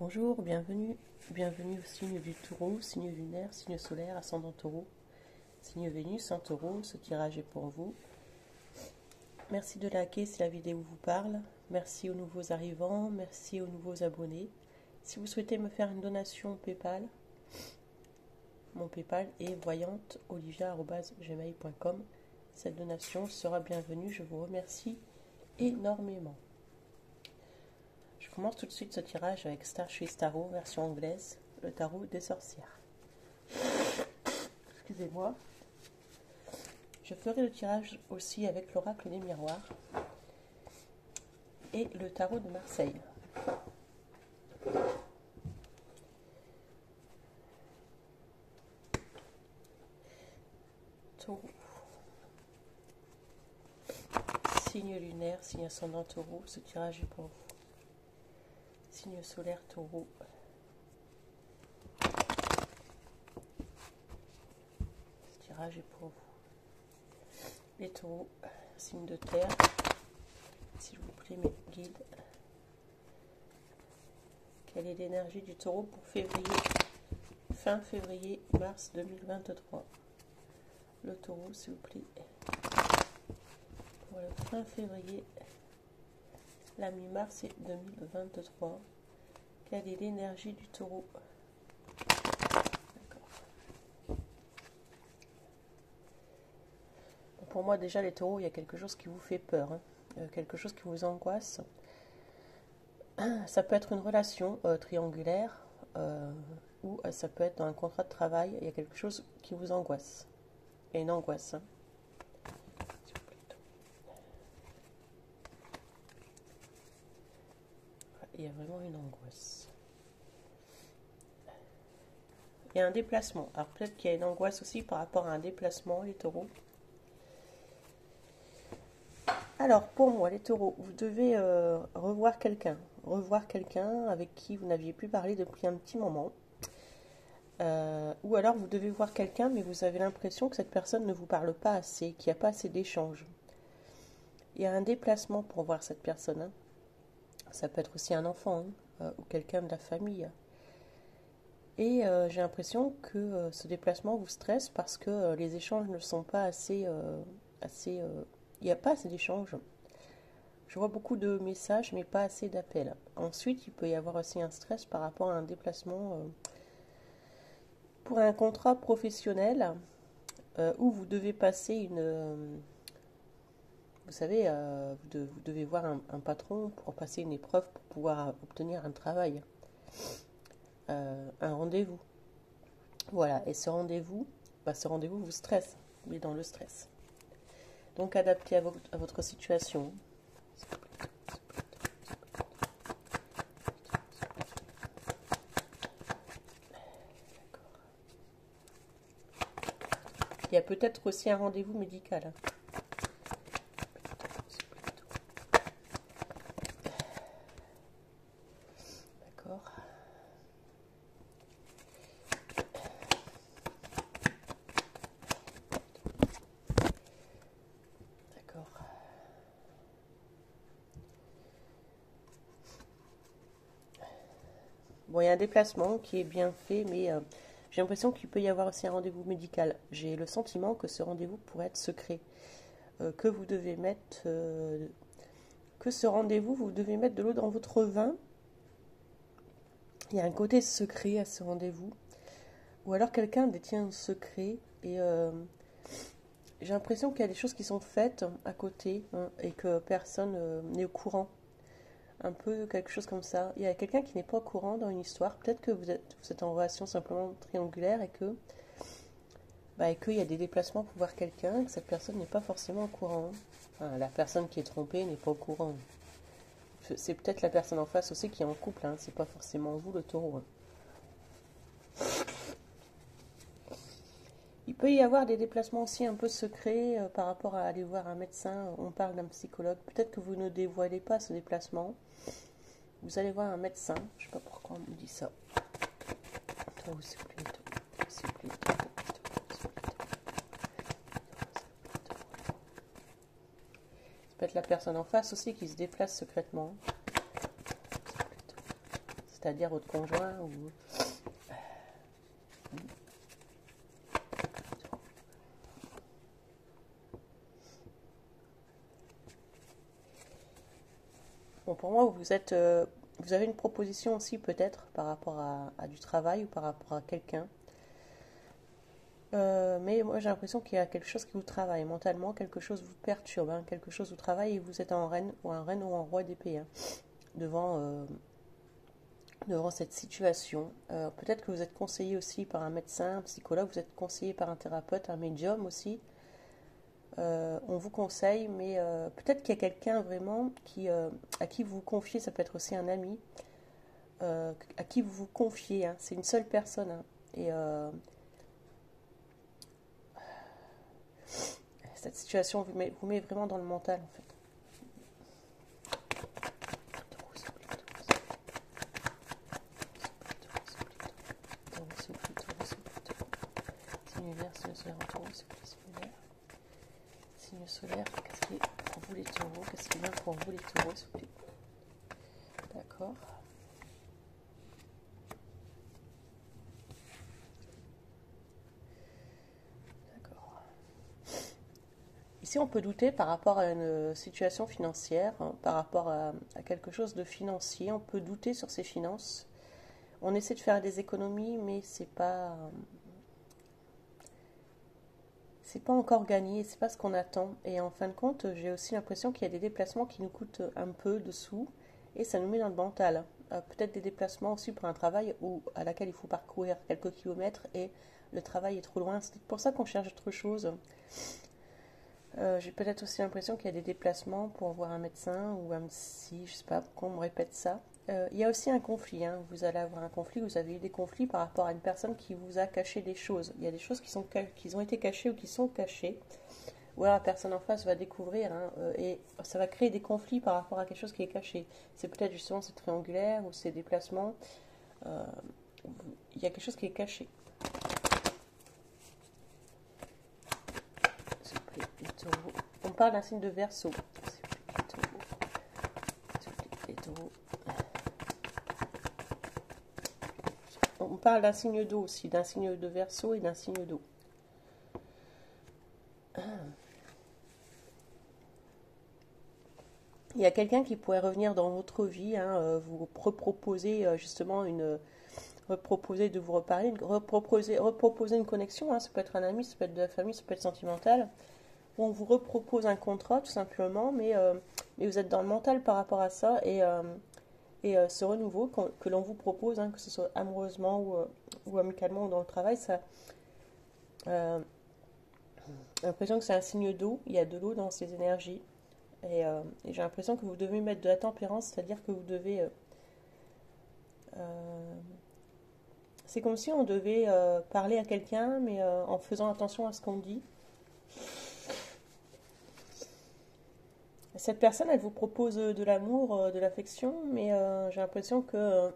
Bonjour, bienvenue au signe du taureau, signe lunaire, signe solaire, ascendant taureau, signe Vénus en taureau. Ce tirage est pour vous. Merci de liker si la vidéo vous parle. Merci aux nouveaux arrivants, merci aux nouveaux abonnés. Si vous souhaitez me faire une donation PayPal, mon PayPal est voyanteolivia@gmail.com. Cette donation sera bienvenue, je vous remercie énormément. Je commence tout de suite ce tirage avec Starship Tarot, version anglaise, le tarot des sorcières. Excusez-moi. Je ferai le tirage aussi avec l'oracle des miroirs et le tarot de Marseille. Taureau. Signe lunaire, signe ascendant taureau, ce tirage est pour vous. Signe solaire taureau. Ce tirage est pour vous. Les taureaux, signe de terre. S'il vous plaît, mes guides. Quelle est l'énergie du taureau pour février, fin février, mars 2023? Le taureau, s'il vous plaît. Pour le fin février, la mi-mars 2023. Quelle est l'énergie du taureau? D'accord. Pour moi, déjà, les taureaux, il y a quelque chose qui vous fait peur, quelque chose qui vous angoisse. Ça peut être une relation triangulaire ou ça peut être dans un contrat de travail. Il y a quelque chose qui vous angoisse. Il y a une angoisse. Il y a vraiment une angoisse. Il y a un déplacement. Alors peut-être qu'il y a une angoisse aussi par rapport à un déplacement, les taureaux. Alors pour moi, les taureaux, vous devez revoir quelqu'un avec qui vous n'aviez plus parlé depuis un petit moment. Ou alors vous devez voir quelqu'un, mais vous avez l'impression que cette personne ne vous parle pas assez, qu'il n'y a pas assez d'échanges. Il y a un déplacement pour voir cette personne. Ça peut être aussi un enfant ou quelqu'un de la famille. Et j'ai l'impression que ce déplacement vous stresse parce que les échanges ne sont pas assez... il n'y a pas assez d'échanges. Je vois beaucoup de messages, mais pas assez d'appels. Ensuite, il peut y avoir aussi un stress par rapport à un déplacement pour un contrat professionnel où vous devez passer une... vous savez, vous devez voir un patron pour passer une épreuve pour pouvoir obtenir un travail. Un rendez-vous. Voilà, et ce rendez-vous vous stresse, vous êtes dans le stress. Donc adapté à votre situation. Il y a peut-être aussi un rendez-vous médical. D'accord. D'accord. Bon, il y a un déplacement qui est bien fait, mais j'ai l'impression qu'il peut y avoir aussi un rendez-vous médical. J'ai le sentiment que ce rendez-vous pourrait être secret. Que vous devez mettre... que ce rendez-vous, vous devez mettre de l'eau dans votre vin. Il y a un côté secret à ce rendez-vous. Ou alors quelqu'un détient un secret et j'ai l'impression qu'il y a des choses qui sont faites à côté et que personne n'est au courant. Un peu quelque chose comme ça. Il y a quelqu'un qui n'est pas au courant dans une histoire. Peut-être que vous êtes en relation simplement triangulaire et que qu'il y a des déplacements pour voir quelqu'un et que cette personne n'est pas forcément au courant. Enfin, la personne qui est trompée n'est pas au courant. C'est peut-être la personne en face aussi qui est en couple. C'est pas forcément vous, le taureau. Il peut y avoir des déplacements aussi un peu secrets par rapport à aller voir un médecin. On parle d'un psychologue. Peut-être que vous ne dévoilez pas ce déplacement. Vous allez voir un médecin. Je ne sais pas pourquoi on me dit ça. Toi, s'il vous plaît, s'il vous plaît. Ça peut être la personne en face aussi qui se déplace secrètement. c'est-à-dire votre conjoint ou... Bon, pour moi, vous avez une proposition aussi peut-être par rapport à du travail ou par rapport à quelqu'un. Mais moi j'ai l'impression qu'il y a quelque chose qui vous travaille mentalement, quelque chose vous perturbe, hein, quelque chose vous travaille et vous êtes en reine ou en roi d'épée hein, devant, devant cette situation. Peut-être que vous êtes conseillé aussi par un médecin, un psychologue, vous êtes conseillé par un thérapeute, un médium aussi. On vous conseille, mais peut-être qu'il y a quelqu'un vraiment à qui vous vous confiez, ça peut être aussi un ami, à qui vous vous confiez, hein, c'est une seule personne. Hein, et cette situation vous met vraiment dans le mental en fait. Signe solaire, qu'est-ce qui est pour vous les taureaux? Qu'est-ce qui vient pour vous les taureaux, s'il vous plaît? D'accord. D'accord. Ici, on peut douter par rapport à une situation financière, hein, par rapport à quelque chose de financier. On peut douter sur ses finances. On essaie de faire des économies, mais c'est pas encore gagné, c'est pas ce qu'on attend. Et en fin de compte, j'ai aussi l'impression qu'il y a des déplacements qui nous coûtent un peu de sous et ça nous met dans le mental. Peut-être des déplacements aussi pour un travail à laquelle il faut parcourir quelques kilomètres et le travail est trop loin. C'est pour ça qu'on cherche autre chose. J'ai peut-être aussi l'impression qu'il y a des déplacements pour voir un médecin ou un psy, je sais pas pourquoi on me répète ça. Il y a aussi un conflit, hein. Vous allez avoir un conflit, vous avez eu des conflits par rapport à une personne qui vous a caché des choses. Il y a des choses qui ont été cachées ou qui sont cachées. Ou alors la personne en face va découvrir hein, et ça va créer des conflits par rapport à quelque chose qui est caché. C'est peut-être justement ces triangulaires ou ces déplacements. Euh, il y a quelque chose qui est caché. S'il vous plaît, les taureaux. On parle d'un signe de Verseau. S'il vous plaît, les taureaux. S'il vous plaît, les taureaux. On parle d'un signe d'eau aussi, d'un signe de Verseau et d'un signe d'eau. Il y a quelqu'un qui pourrait revenir dans votre vie, hein, vous reproposer justement reproposer de vous reparler, reproposer une connexion, hein, ça peut être un ami, ça peut être de la famille, ça peut être sentimental. On vous repropose un contrat tout simplement, mais vous êtes dans le mental par rapport à ça et ce renouveau que l'on vous propose, hein, que ce soit amoureusement ou amicalement ou dans le travail, ça, euh, j'ai l'impression que c'est un signe d'eau, il y a de l'eau dans ces énergies. Et j'ai l'impression que vous devez mettre de la tempérance, c'est-à-dire que vous devez... c'est comme si on devait parler à quelqu'un, mais en faisant attention à ce qu'on dit. Cette personne, elle vous propose de l'amour, de l'affection, mais j'ai l'impression que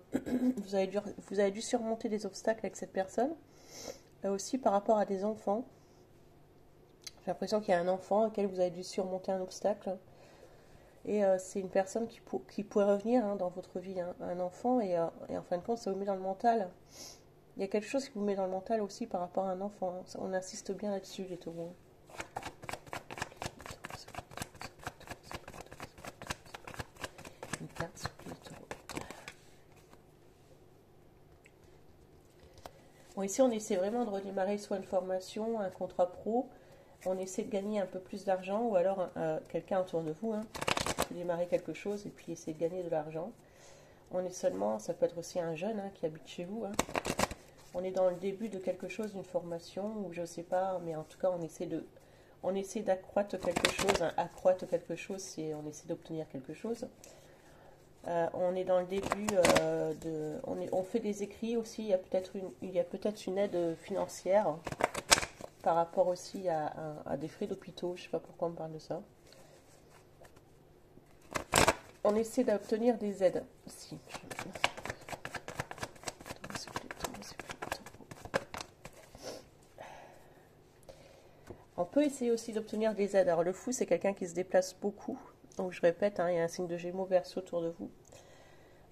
vous avez dû surmonter des obstacles avec cette personne. Aussi par rapport à des enfants. J'ai l'impression qu'il y a un enfant auquel vous avez dû surmonter un obstacle. Et c'est une personne qui pourrait revenir hein, dans votre vie, hein, un enfant, et en fin de compte, ça vous met dans le mental. Il y a quelque chose qui vous met dans le mental aussi par rapport à un enfant. Hein. On insiste bien là-dessus, les taureaux. Une carte sur les taureaux. Bon, ici, on essaie vraiment de redémarrer soit une formation, un contrat pro. On essaie de gagner un peu plus d'argent, ou alors quelqu'un autour de vous, hein, démarrer quelque chose et puis essayer de gagner de l'argent. On est seulement, ça peut être aussi un jeune hein, qui habite chez vous. Hein. On est dans le début de quelque chose, d'une formation, ou je sais pas, mais en tout cas on essaie d'accroître quelque chose. Hein. Accroître quelque chose, c'est on essaie d'obtenir quelque chose. On est dans le début on fait des écrits aussi. Il y a peut-être une aide financière par rapport aussi à des frais d'hôpitaux. Je sais pas pourquoi on me parle de ça. On essaie d'obtenir des aides ici. On peut essayer aussi d'obtenir des aides. Alors le fou, c'est quelqu'un qui se déplace beaucoup. Donc je répète, hein, il y a un signe de Gémeaux Verseau autour de vous.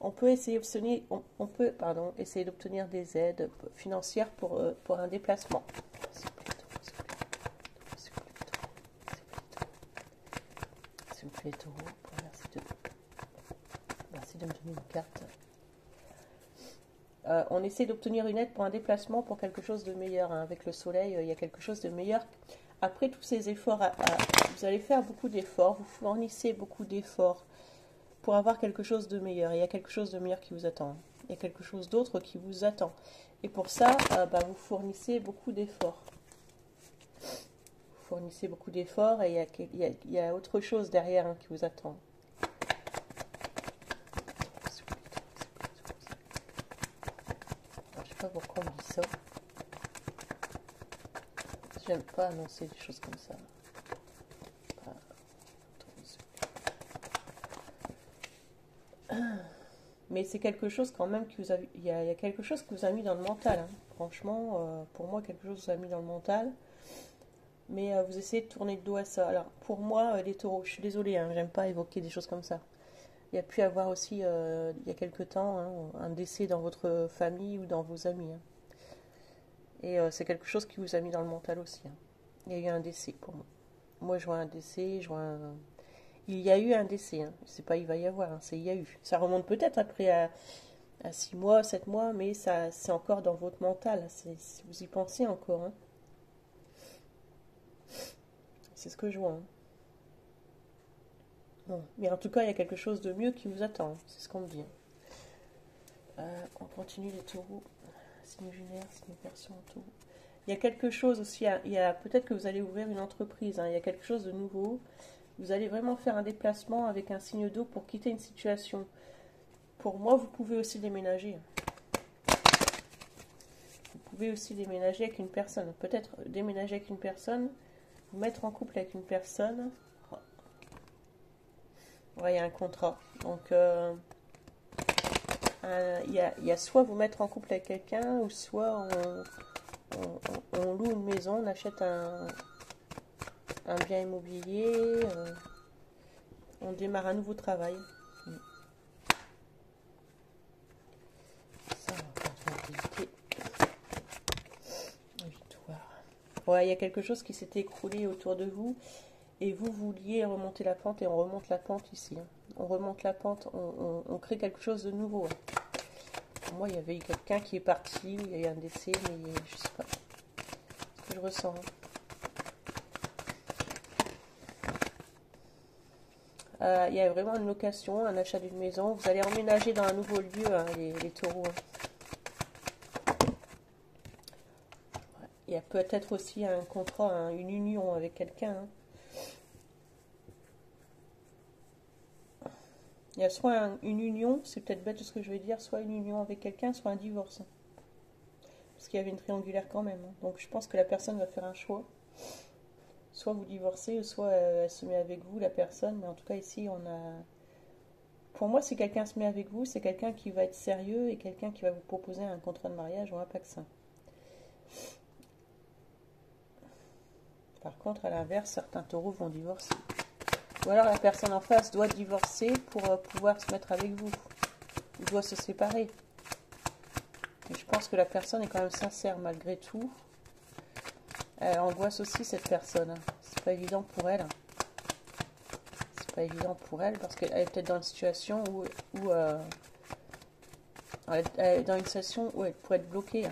on peut essayer d'obtenir, on peut, pardon, essayer d'obtenir des aides financières pour un déplacement. S'il vous plaît, taureau, merci de me donner une carte. On essaie d'obtenir une aide pour un déplacement pour quelque chose de meilleur. Hein. Avec le soleil, il y a quelque chose de meilleur. Après tous ces efforts, vous allez faire beaucoup d'efforts, vous fournissez beaucoup d'efforts pour avoir quelque chose de meilleur. Il y a quelque chose de meilleur qui vous attend. Il y a quelque chose d'autre qui vous attend. Et pour ça, vous fournissez beaucoup d'efforts. Vous fournissez beaucoup d'efforts et il y a autre chose derrière qui vous attend. Je sais pas pourquoi on dit ça. J'aime pas annoncer des choses comme ça. Mais c'est quelque chose quand même qui vous a... Il y a quelque chose qui vous a mis dans le mental. Hein. Franchement, pour moi, quelque chose vous a mis dans le mental. Mais vous essayez de tourner le dos à ça. Alors, pour moi, les taureaux, je suis désolée, hein, j'aime pas évoquer des choses comme ça. Il y a pu avoir aussi, il y a quelque temps, hein, un décès dans votre famille ou dans vos amis. Hein. Et c'est quelque chose qui vous a mis dans le mental aussi. Hein. Il y a eu un décès pour moi. Moi, je vois un décès, il y a eu un décès. Hein. Je ne sais pas, il va y avoir, hein, c'est il y a eu. Ça remonte peut-être après à 6 mois, 7 mois, mais ça, c'est encore dans votre mental. Vous y pensez encore. Hein. C'est ce que je vois. Hein. Bon. Mais en tout cas, il y a quelque chose de mieux qui vous attend. Hein. C'est ce qu'on me dit. Hein. On continue les taureaux. Signe lunaire, signe version taureau. Il y a quelque chose aussi, peut-être que vous allez ouvrir une entreprise, hein, il y a quelque chose de nouveau. Vous allez vraiment faire un déplacement avec un signe d'eau pour quitter une situation. Pour moi, vous pouvez aussi déménager. Vous pouvez aussi déménager avec une personne. Peut-être déménager avec une personne, vous mettre en couple avec une personne. Ouais, il y a un contrat. Donc, il y a soit vous mettre en couple avec quelqu'un, ou soit on loue une maison, on achète un bien immobilier, on démarre un nouveau travail. Ça, ouais, il y a quelque chose qui s'est écroulé autour de vous et vous vouliez remonter la pente et on remonte la pente ici. Hein. On remonte la pente, on crée quelque chose de nouveau. Hein. Pour moi, il y avait eu quelqu'un qui est parti, il y a eu un décès, mais je sais pas ce que je ressens. Il y a vraiment une location, un achat d'une maison. Vous allez emménager dans un nouveau lieu, hein, les taureaux. Hein. Ouais. Il y a peut-être aussi un contrat, hein, une union avec quelqu'un. Hein. Il y a soit une union, c'est peut-être bête ce que je vais dire, soit une union avec quelqu'un, soit un divorce. Parce qu'il y avait une triangulaire quand même. Hein. Donc je pense que la personne va faire un choix. Soit vous divorcez, soit elle se met avec vous, la personne. Mais en tout cas, ici, on a... Pour moi, si quelqu'un se met avec vous, c'est quelqu'un qui va être sérieux et quelqu'un qui va vous proposer un contrat de mariage ou un paxin. Par contre, à l'inverse, certains taureaux vont divorcer. Ou alors la personne en face doit divorcer pour pouvoir se mettre avec vous. Ou doit se séparer. Et je pense que la personne est quand même sincère malgré tout. Elle angoisse aussi cette personne. C'est pas évident pour elle. C'est pas évident pour elle parce qu'elle est peut-être dans une situation où elle est dans une situation où elle pourrait être bloquée.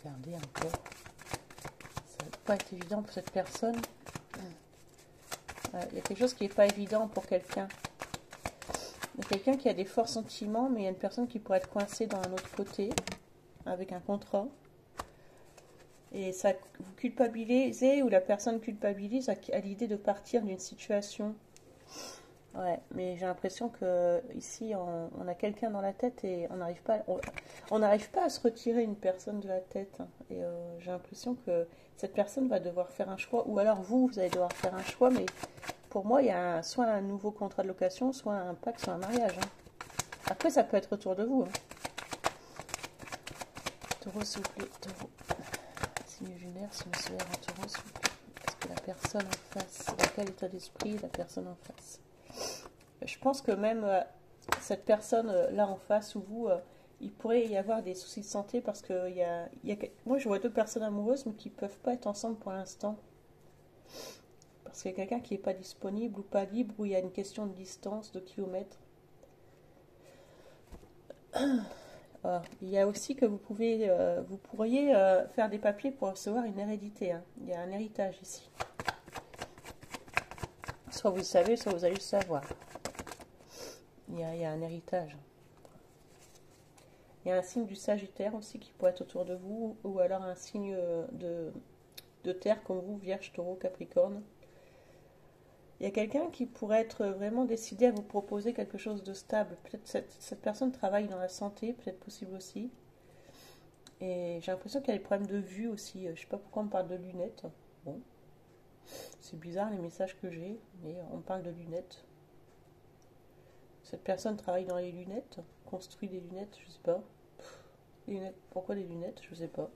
Regardez encore. Ça va pas être évident pour cette personne. Il y a quelque chose qui n'est pas évident pour quelqu'un. Il y a quelqu'un qui a des forts sentiments, mais il y a une personne qui pourrait être coincée dans un autre côté, avec un contrat. Et ça vous culpabilisez, ou la personne culpabilise à l'idée de partir d'une situation. Ouais, mais j'ai l'impression que ici on a quelqu'un dans la tête et on n'arrive pas à se retirer une personne de la tête. Et j'ai l'impression que cette personne va devoir faire un choix, ou alors vous allez devoir faire un choix, mais pour moi il y a soit un nouveau contrat de location, soit un pacte, soit un mariage. Hein. Après ça peut être autour de vous. Hein. Taureau, s'il vous plaît, taureau. Signe lunaire, signe solaire en taureau, s'il vous plaît. Est-ce que la personne en face? Dans quel état d'esprit la personne en face? Je pense que même cette personne là en face ou vous, il pourrait y avoir des soucis de santé parce que moi je vois deux personnes amoureuses mais qui ne peuvent pas être ensemble pour l'instant. Parce qu'il y a quelqu'un qui n'est pas disponible ou pas libre, ou il y a une question de distance, de kilomètres. Alors, il y a aussi que vous pourriez faire des papiers pour recevoir une hérédité. Hein. Il y a un héritage ici. Soit vous le savez, soit vous allez le savoir. Il y a un héritage. Il y a un signe du Sagittaire aussi qui pourrait être autour de vous, ou alors un signe de terre comme vous, Vierge, Taureau, Capricorne. Il y a quelqu'un qui pourrait être vraiment décidé à vous proposer quelque chose de stable. Peut-être cette personne travaille dans la santé, peut-être possible aussi. Et j'ai l'impression qu'il y a des problèmes de vue aussi. Je ne sais pas pourquoi on parle de lunettes. Bon, c'est bizarre les messages que j'ai, mais on parle de lunettes. Cette personne travaille dans les lunettes, construit des lunettes, je ne sais pas. Les lunettes, pourquoi des lunettes, je ne sais pas.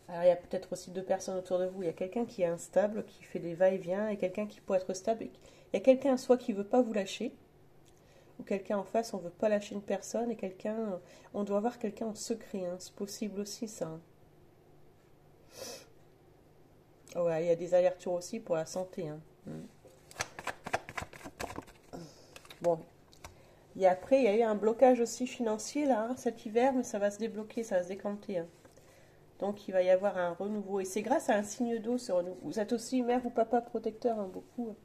Alors, il y a peut-être aussi deux personnes autour de vous. Il y a quelqu'un qui est instable, qui fait des va-et-vient, et quelqu'un qui pourrait être stable. Il y a quelqu'un soit qui ne veut pas vous lâcher, ou quelqu'un en face, on ne veut pas lâcher une personne, et quelqu'un, on doit avoir quelqu'un en secret. Hein. C'est possible aussi, ça. Hein. Ouais, il y a des allers-retours aussi pour la santé. Hein. Bon. Et après, il y a eu un blocage aussi financier, là, hein, cet hiver, mais ça va se débloquer, ça va se décanter. Hein. Donc il va y avoir un renouveau. Et c'est grâce à un signe d'eau ce renouveau. Vous êtes aussi mère ou papa protecteur, hein, beaucoup.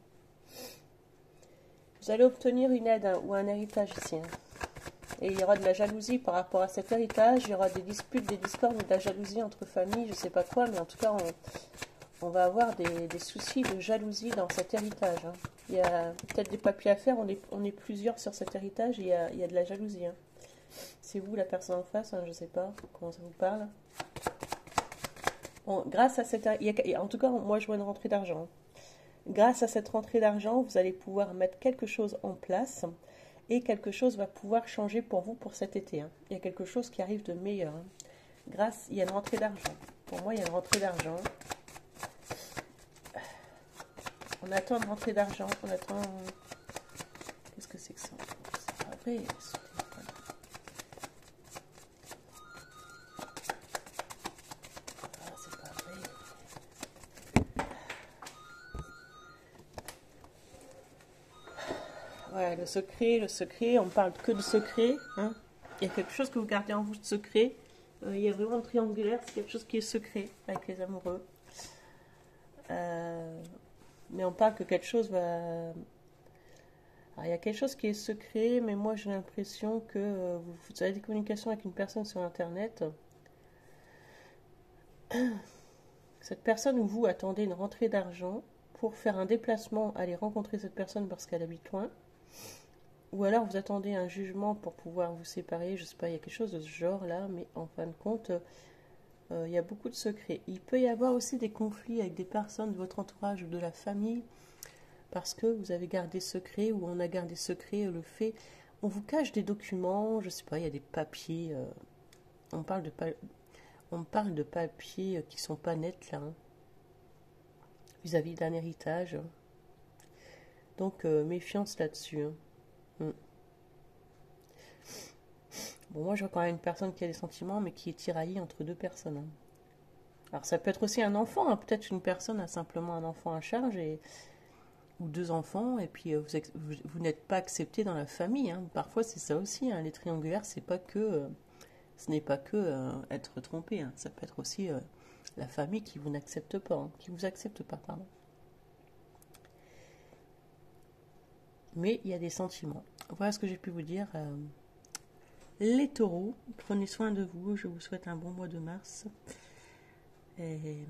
Vous allez obtenir une aide hein, ou un héritage ici. Hein. Et il y aura de la jalousie par rapport à cet héritage. Il y aura des disputes, des discordes, de la jalousie entre familles, je ne sais pas quoi. Mais en tout cas, on va avoir des soucis de jalousie dans cet héritage. Hein. Il y a peut-être des papiers à faire. On est plusieurs sur cet héritage et il y a de la jalousie. Hein. C'est vous la personne en face, hein, je ne sais pas comment ça vous parle. Bon, grâce à cette... en tout cas, moi, je vois une rentrée d'argent. Grâce à cette rentrée d'argent, vous allez pouvoir mettre quelque chose en place et quelque chose va pouvoir changer pour vous pour cet été. Hein. Il y a quelque chose qui arrive de meilleur. Hein. Il y a une rentrée d'argent. Pour moi, il y a une rentrée d'argent. On attend une rentrée d'argent. On attend... Qu'est-ce que c'est que ça? C'est pas vrai. Ouais, le secret, on parle que de secret. Hein. Il y a quelque chose que vous gardez en vous de secret. Il y a vraiment un triangulaire, c'est quelque chose qui est secret avec les amoureux. Mais on parle que quelque chose va... Alors, il y a quelque chose qui est secret, mais moi j'ai l'impression que vous avez des communications avec une personne sur Internet. Cette personne où vous attendez une rentrée d'argent pour faire un déplacement, aller rencontrer cette personne parce qu'elle habite loin. Ou alors vous attendez un jugement pour pouvoir vous séparer, je sais pas, il y a quelque chose de ce genre là, mais en fin de compte, il y a beaucoup de secrets. Il peut y avoir aussi des conflits avec des personnes de votre entourage ou de la famille, parce que vous avez gardé secret, ou on a gardé secret le fait, on vous cache des documents, je sais pas, il y a des papiers, on parle de papiers qui sont pas nets là, hein, vis-à-vis d'un héritage. Donc méfiance là-dessus. Hein. Bon, moi je vois quand même une personne qui a des sentiments, mais qui est tiraillée entre deux personnes. Hein. Alors ça peut être aussi un enfant, hein. Peut-être une personne a simplement un enfant à charge, ou deux enfants, et puis vous n'êtes pas accepté dans la famille. Hein. Parfois c'est ça aussi, hein. Les triangulaires, ce n'est pas que être trompé. Hein. Ça peut être aussi la famille qui vous n'accepte pas, hein. Qui vous accepte pas, pardon. Mais il y a des sentiments. Voilà ce que j'ai pu vous dire. Les taureaux, prenez soin de vous. Je vous souhaite un bon mois de mars. Et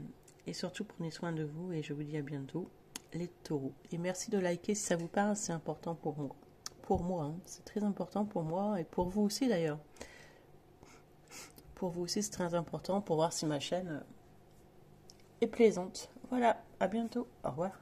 surtout, prenez soin de vous. Et je vous dis à bientôt, les taureaux. Et merci de liker si ça vous parle. C'est important pour moi. Hein. C'est très important pour moi et pour vous aussi d'ailleurs. Pour vous aussi, c'est très important pour voir si ma chaîne est plaisante. Voilà, à bientôt. Au revoir.